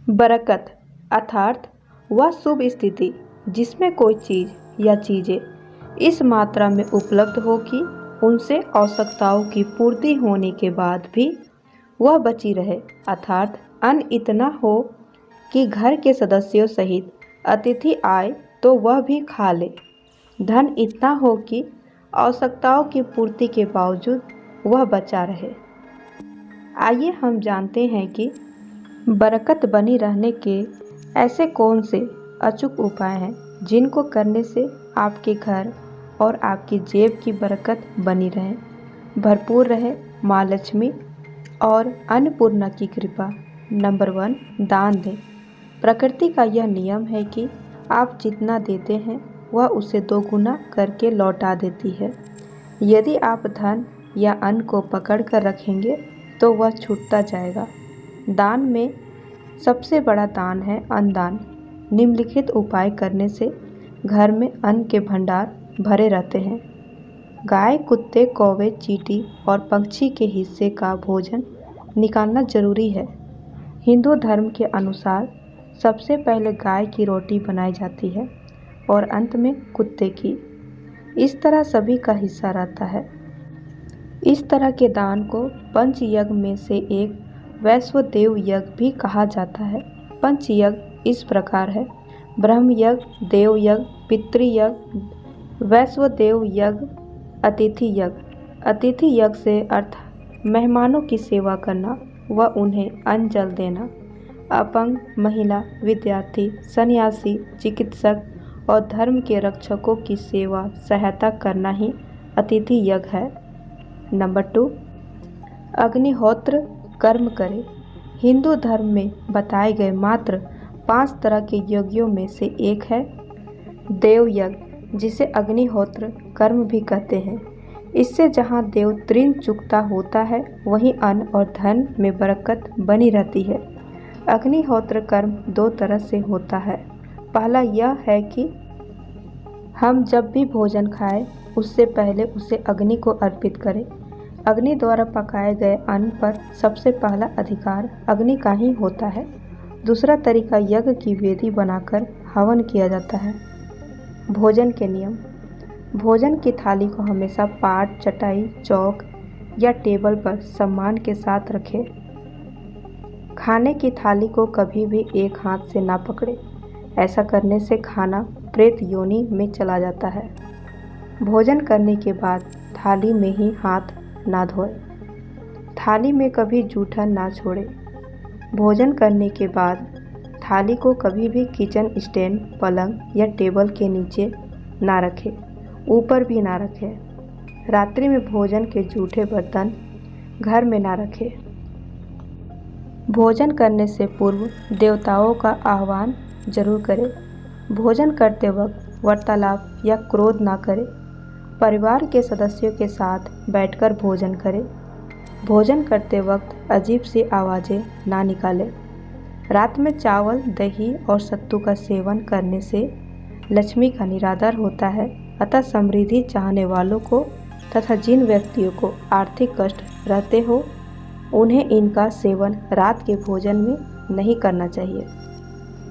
बरकत अर्थात वह शुभ स्थिति जिसमें कोई चीज़ या चीज़ें इस मात्रा में उपलब्ध हो कि उनसे आवश्यकताओं की पूर्ति होने के बाद भी वह बची रहे, अर्थात अन्न इतना हो कि घर के सदस्यों सहित अतिथि आए तो वह भी खा ले, धन इतना हो कि आवश्यकताओं की पूर्ति के बावजूद वह बचा रहे। आइए हम जानते हैं कि बरकत बनी रहने के ऐसे कौन से अचूक उपाय हैं जिनको करने से आपके घर और आपकी जेब की बरकत बनी रहे, भरपूर रहे, माँ लक्ष्मी और अन्नपूर्णा की कृपा। नंबर 1, दान दें। प्रकृति का यह नियम है कि आप जितना देते हैं वह उसे दोगुना करके लौटा देती है। यदि आप धन या अन्न को पकड़ कर रखेंगे तो वह छूटता जाएगा। दान में सबसे बड़ा दान है अन्नदान। निम्नलिखित उपाय करने से घर में अन्न के भंडार भरे रहते हैं। गाय, कुत्ते, कौवे, चींटी और पक्षी के हिस्से का भोजन निकालना जरूरी है। हिंदू धर्म के अनुसार सबसे पहले गाय की रोटी बनाई जाती है और अंत में कुत्ते की। इस तरह सभी का हिस्सा रहता है। इस तरह के दान को पंचयज्ञ में से एक वैश्वदेव यज्ञ भी कहा जाता है। पंचयज्ञ इस प्रकार है: ब्रह्म यज्ञ, देव यज्ञ, पितृयज्ञ, वैश्वदेव यज्ञ, अतिथि यज्ञ। अतिथि यज्ञ से अर्थ मेहमानों की सेवा करना व उन्हें अन्न जल देना। अपंग, महिला, विद्यार्थी, सन्यासी, चिकित्सक और धर्म के रक्षकों की सेवा सहायता करना ही अतिथि यज्ञ है। नंबर 2, अग्निहोत्र कर्म करें। हिंदू धर्म में बताए गए मात्र 5 तरह के यज्ञों में से एक है देव यज्ञ, जिसे अग्निहोत्र कर्म भी कहते हैं। इससे जहाँ देव तृण चुकता होता है वहीं अन्न और धन में बरकत बनी रहती है। अग्निहोत्र कर्म 2 तरह से होता है। पहला यह है कि हम जब भी भोजन खाएं उससे पहले उसे अग्नि को अर्पित करें। अग्नि द्वारा पकाए गए अन्न पर सबसे पहला अधिकार अग्नि का ही होता है। दूसरा तरीका यज्ञ की वेदी बनाकर हवन किया जाता है। भोजन के नियम: भोजन की थाली को हमेशा पाट, चटाई, चौक या टेबल पर सम्मान के साथ रखें। खाने की थाली को कभी भी एक हाथ से ना पकड़ें। ऐसा करने से खाना प्रेत योनि में चला जाता है। भोजन करने के बाद थाली में ही हाथ ना धोएं। थाली में कभी जूठन ना छोड़ें। भोजन करने के बाद थाली को कभी भी किचन स्टैंड, पलंग या टेबल के नीचे ना रखें, ऊपर भी ना रखें। रात्रि में भोजन के जूठे बर्तन घर में ना रखें। भोजन करने से पूर्व देवताओं का आह्वान जरूर करें। भोजन करते वक्त वार्तालाप या क्रोध ना करें। परिवार के सदस्यों के साथ बैठकर भोजन करें। भोजन करते वक्त अजीब सी आवाज़ें ना निकालें। रात में चावल, दही और सत्तू का सेवन करने से लक्ष्मी का निरादर होता है। अतः समृद्धि चाहने वालों को तथा जिन व्यक्तियों को आर्थिक कष्ट रहते हो उन्हें इनका सेवन रात के भोजन में नहीं करना चाहिए।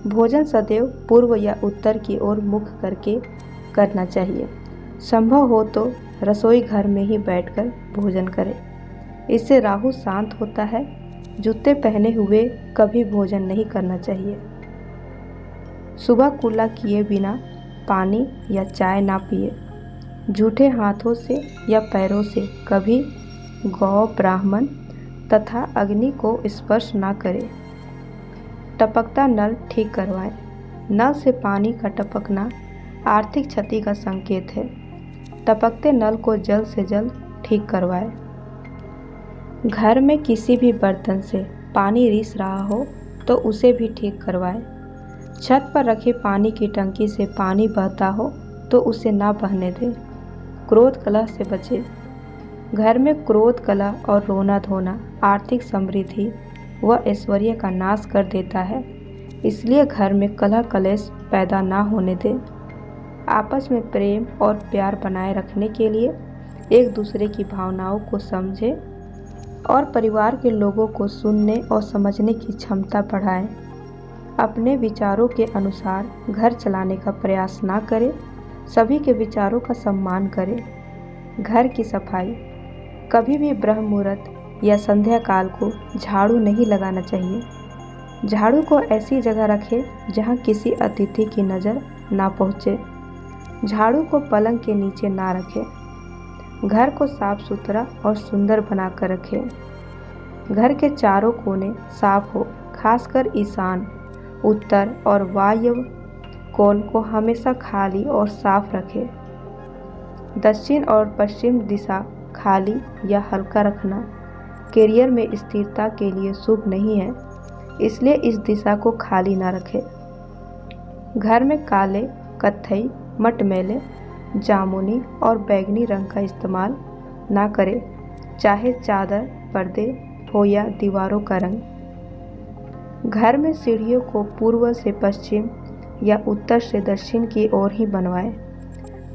भोजन सदैव पूर्व या उत्तर की ओर मुख करके करना चाहिए। संभव हो तो रसोई घर में ही बैठकर भोजन करें। इससे राहु शांत होता है। जूते पहने हुए कभी भोजन नहीं करना चाहिए। सुबह कुल्ला किए बिना पानी या चाय ना पिए। झूठे हाथों से या पैरों से कभी गौ, ब्राह्मण तथा अग्नि को स्पर्श ना करें। टपकता नल ठीक करवाएं। नल से पानी का टपकना आर्थिक क्षति का संकेत है। टपकते नल को जल्द से जल्द ठीक करवाएं। घर में किसी भी बर्तन से पानी रिस रहा हो तो उसे भी ठीक करवाएं। छत पर रखी पानी की टंकी से पानी बहता हो तो उसे ना बहने दें। क्रोध कलह से बचें। घर में क्रोध, कलह और रोना धोना आर्थिक समृद्धि व ऐश्वर्य का नाश कर देता है। इसलिए घर में कलह कलेश पैदा ना होने दें। आपस में प्रेम और प्यार बनाए रखने के लिए एक दूसरे की भावनाओं को समझें और परिवार के लोगों को सुनने और समझने की क्षमता बढ़ाएं। अपने विचारों के अनुसार घर चलाने का प्रयास ना करें, सभी के विचारों का सम्मान करें। घर की सफाई, कभी भी ब्रह्म मुहूर्त या संध्या काल को झाड़ू नहीं लगाना चाहिए। झाड़ू को ऐसी जगह रखें जहां किसी अतिथि की नज़र ना पहुंचे। झाड़ू को पलंग के नीचे ना रखें। घर को साफ सुथरा और सुंदर बनाकर रखें। घर के चारों कोने साफ हो, खासकर ईशान, उत्तर और वायव्य कोण को हमेशा खाली और साफ रखें। दक्षिण और पश्चिम दिशा खाली या हल्का रखना करियर में स्थिरता के लिए शुभ नहीं है, इसलिए इस दिशा को खाली ना रखें। घर में काले, कत्थई, मटमैले, जामुनी और बैंगनी रंग का इस्तेमाल ना करें, चाहे चादर, पर्दे हो या दीवारों का रंग। घर में सीढ़ियों को पूर्व से पश्चिम या उत्तर से दक्षिण की ओर ही बनवाएं।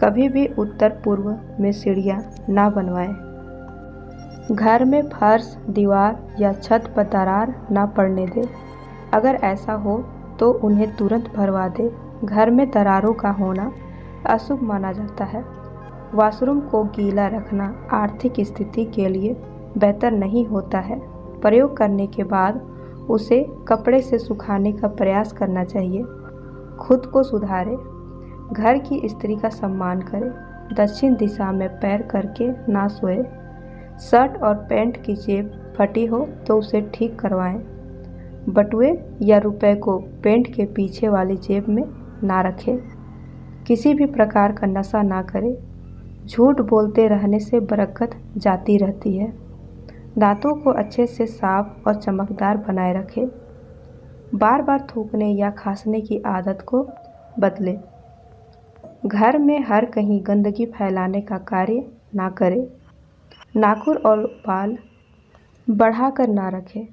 कभी भी उत्तर पूर्व में सीढ़ियाँ ना बनवाएं। घर में फर्श, दीवार या छत पर दरार ना पड़ने दें। अगर ऐसा हो तो उन्हें तुरंत भरवा दें। घर में दरारों का होना अशुभ माना जाता है। वॉशरूम को गीला रखना आर्थिक स्थिति के लिए बेहतर नहीं होता है। प्रयोग करने के बाद उसे कपड़े से सुखाने का प्रयास करना चाहिए। खुद को सुधारें। घर की स्त्री का सम्मान करें। दक्षिण दिशा में पैर करके ना सोए। शर्ट और पैंट की जेब फटी हो तो उसे ठीक करवाएं। बटुए या रुपए को पैंट के पीछे वाली जेब में ना रखें। किसी भी प्रकार का नशा ना करें। झूठ बोलते रहने से बरकत जाती रहती है। दांतों को अच्छे से साफ और चमकदार बनाए रखें। बार बार थूकने या खांसने की आदत को बदलें। घर में हर कहीं गंदगी फैलाने का कार्य ना करें। नाखून और बाल बढ़ाकर ना रखें।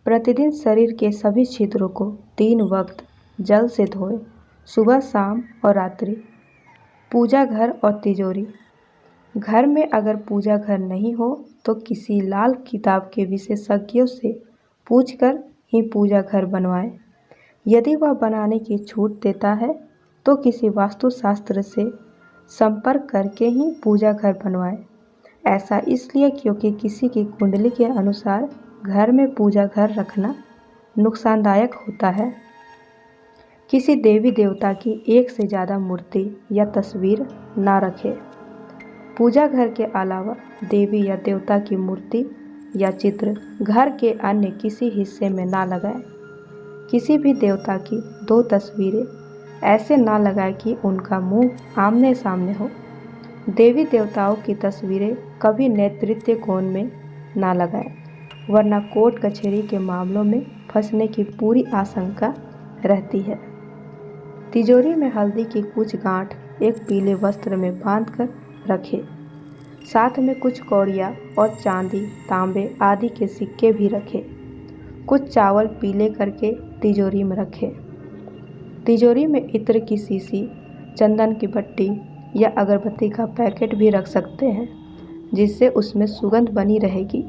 प्रतिदिन शरीर के सभी छिद्रों को 3 वक्त जल से धोएं, सुबह, शाम और रात्रि। पूजा घर और तिजोरी, घर में अगर पूजा घर नहीं हो तो किसी लाल किताब के विशेषज्ञों से पूछकर ही पूजा घर बनवाएं। यदि वह बनाने की छूट देता है तो किसी वास्तुशास्त्र से संपर्क करके ही पूजा घर बनवाएं। ऐसा इसलिए क्योंकि किसी की कुंडली के अनुसार घर में पूजा घर रखना नुकसानदायक होता है। किसी देवी देवता की एक से ज़्यादा मूर्ति या तस्वीर ना रखें। पूजा घर के अलावा देवी या देवता की मूर्ति या चित्र घर के अन्य किसी हिस्से में ना लगाएं। किसी भी देवता की 2 तस्वीरें ऐसे ना लगाएं कि उनका मुंह आमने सामने हो। देवी देवताओं की तस्वीरें कभी नेतृत्व कोण में ना लगाएं, वरना कोर्ट कचहरी के मामलों में फंसने की पूरी आशंका रहती है। तिजोरी में हल्दी की कुछ गांठ एक पीले वस्त्र में बांधकर रखें। साथ में कुछ कौड़ियाँ और चांदी, तांबे आदि के सिक्के भी रखें। कुछ चावल पीले करके तिजोरी में रखें। तिजोरी में इत्र की शीशी, चंदन की पट्टी या अगरबत्ती का पैकेट भी रख सकते हैं, जिससे उसमें सुगंध बनी रहेगी।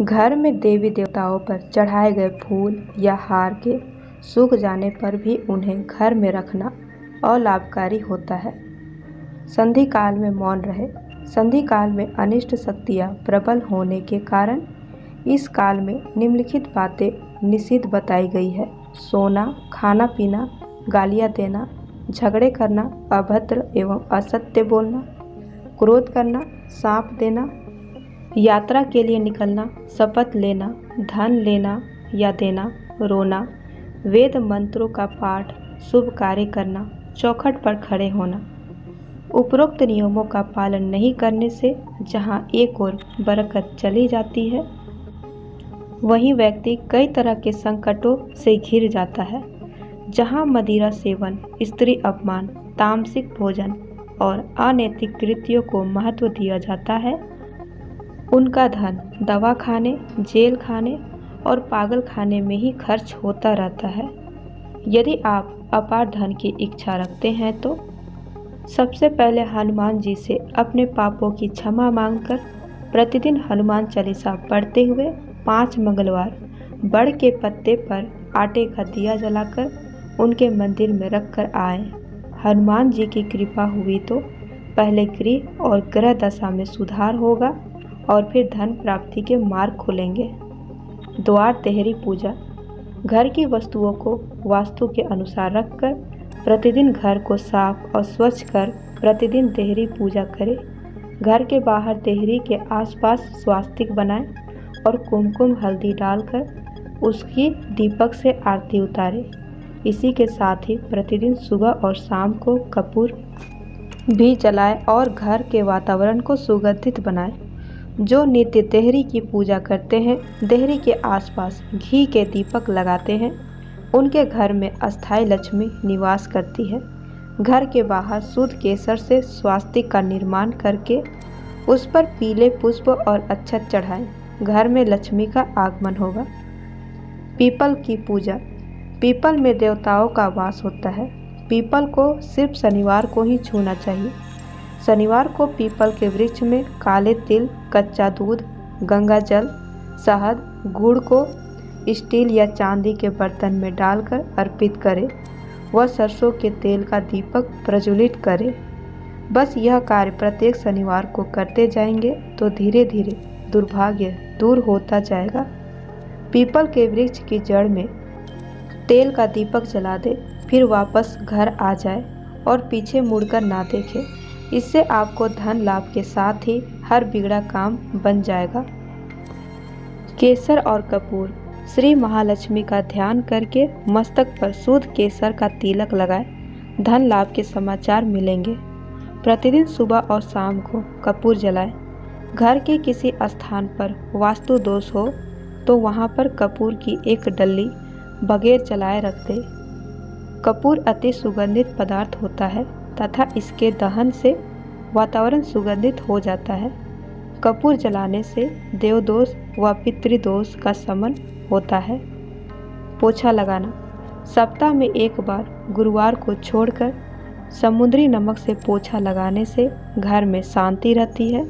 घर में देवी देवताओं पर चढ़ाए गए फूल या हार के सूख जाने पर भी उन्हें घर में रखना अलाभकारी होता है। संधि काल में मौन रहे। संधि काल में अनिष्ट शक्तियाँ प्रबल होने के कारण इस काल में निम्नलिखित बातें निषिद्ध बताई गई है: सोना, खाना पीना, गालियाँ देना, झगड़े करना, अभद्र एवं असत्य बोलना, क्रोध करना, सांप देना, यात्रा के लिए निकलना, शपथ लेना, धन लेना या देना, रोना, वेद मंत्रों का पाठ, शुभ कार्य करना, चौखट पर खड़े होना। उपरोक्त नियमों का पालन नहीं करने से जहां एक ओर बरकत चली जाती है, वहीं व्यक्ति कई तरह के संकटों से घिर जाता है। जहां मदिरा सेवन, स्त्री अपमान, तामसिक भोजन और अनैतिक कृत्यों को महत्व दिया जाता है, उनका धन दवा खाने, जेल खाने और पागल खाने में ही खर्च होता रहता है। यदि आप अपार धन की इच्छा रखते हैं तो सबसे पहले हनुमान जी से अपने पापों की क्षमा मांगकर प्रतिदिन हनुमान चालीसा पढ़ते हुए 5 मंगलवार बड़ के पत्ते पर आटे का दिया जलाकर उनके मंदिर में रख कर आए। हनुमान जी की कृपा हुई तो पहले गृह और ग्रह दशा में सुधार होगा और फिर धन प्राप्ति के मार्ग खुलेंगे। द्वार देहरी पूजा। घर की वस्तुओं को वास्तु के अनुसार रखकर प्रतिदिन घर को साफ और स्वच्छ कर प्रतिदिन देहरी पूजा करें। घर के बाहर देहरी के आसपास स्वास्तिक बनाएं और कुमकुम हल्दी डालकर उसकी दीपक से आरती उतारें। इसी के साथ ही प्रतिदिन सुबह और शाम को कपूर भी जलाएं और घर के वातावरण को सुगंधित बनाएं। जो नित्य देहरी की पूजा करते हैं, देहरी के आसपास घी के दीपक लगाते हैं, उनके घर में अस्थायी लक्ष्मी निवास करती है। घर के बाहर शुद्ध केसर से स्वास्तिक का निर्माण करके उस पर पीले पुष्प और अक्षत चढ़ाएं। घर में लक्ष्मी का आगमन होगा। पीपल की पूजा। पीपल में देवताओं का वास होता है। पीपल को सिर्फ शनिवार को ही छूना चाहिए। शनिवार को पीपल के वृक्ष में काले तिल, कच्चा दूध, गंगा जल, शहद, गुड़ को स्टील या चांदी के बर्तन में डालकर अर्पित करें। वह सरसों के तेल का दीपक प्रज्वलित करें। बस यह कार्य प्रत्येक शनिवार को करते जाएंगे तो धीरे धीरे दुर्भाग्य दूर होता जाएगा। पीपल के वृक्ष की जड़ में तेल का दीपक जला दे, फिर वापस घर आ जाए और पीछे मुड़कर ना देखे। इससे आपको धन लाभ के साथ ही हर बिगड़ा काम बन जाएगा। केसर और कपूर। श्री महालक्ष्मी का ध्यान करके मस्तक पर शुद्ध केसर का तिलक लगाएं। धन लाभ के समाचार मिलेंगे। प्रतिदिन सुबह और शाम को कपूर जलाएं। घर के किसी स्थान पर वास्तु दोष हो तो वहां पर कपूर की एक डल्ली बगैर जलाए रख दे। कपूर अति सुगंधित पदार्थ होता है तथा इसके दहन से वातावरण सुगंधित हो जाता है। कपूर जलाने से देवदोष व पितृदोष का शमन होता है। पोछा लगाना। सप्ताह में एक बार गुरुवार को छोड़कर समुद्री नमक से पोछा लगाने से घर में शांति रहती है।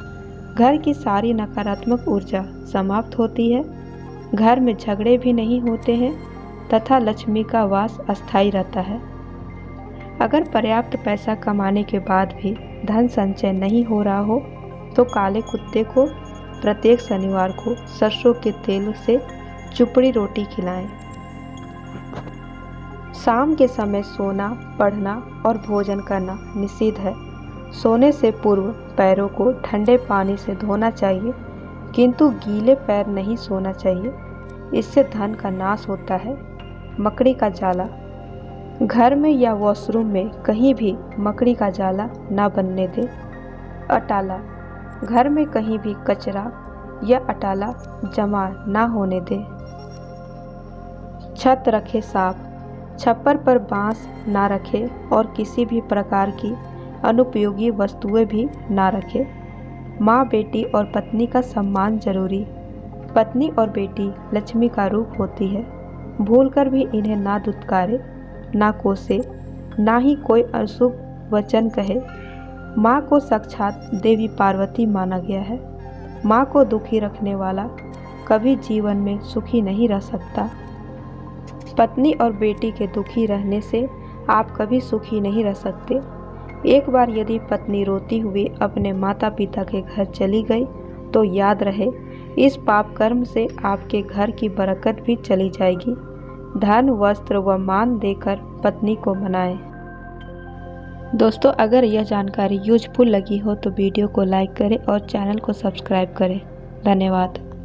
घर की सारी नकारात्मक ऊर्जा समाप्त होती है। घर में झगड़े भी नहीं होते हैं तथा लक्ष्मी का वास अस्थायी रहता है। अगर पर्याप्त पैसा कमाने के बाद भी धन संचय नहीं हो रहा हो तो काले कुत्ते को प्रत्येक शनिवार को सरसों के तेल से चुपड़ी रोटी खिलाएं। शाम के समय सोना, पढ़ना और भोजन करना निषिद्ध है। सोने से पूर्व पैरों को ठंडे पानी से धोना चाहिए, किंतु गीले पैर नहीं सोना चाहिए। इससे धन का नाश होता है। मकड़ी का जाला। घर में या वॉशरूम में कहीं भी मकड़ी का जाला ना बनने दे। अटाला। घर में कहीं भी कचरा या अटाला जमा ना होने दे। छत रखे साफ। छप्पर पर बांस ना रखे और किसी भी प्रकार की अनुपयोगी वस्तुएं भी ना रखे। माँ, बेटी और पत्नी का सम्मान जरूरी। पत्नी और बेटी लक्ष्मी का रूप होती है। भूलकर भी इन्हें ना दुत्कारे, ना कोसे, ना ही कोई अशुभ वचन कहे। माँ को साक्षात देवी पार्वती माना गया है। माँ को दुखी रखने वाला कभी जीवन में सुखी नहीं रह सकता। पत्नी और बेटी के दुखी रहने से आप कभी सुखी नहीं रह सकते। एक बार यदि पत्नी रोती हुई अपने माता पिता के घर चली गई तो याद रहे, इस पाप कर्म से आपके घर की बरकत भी चली जाएगी। धन, वस्त्र व मान देकर पत्नी को मनाएं। दोस्तों, अगर यह जानकारी यूजफुल लगी हो तो वीडियो को लाइक करें और चैनल को सब्सक्राइब करें। धन्यवाद।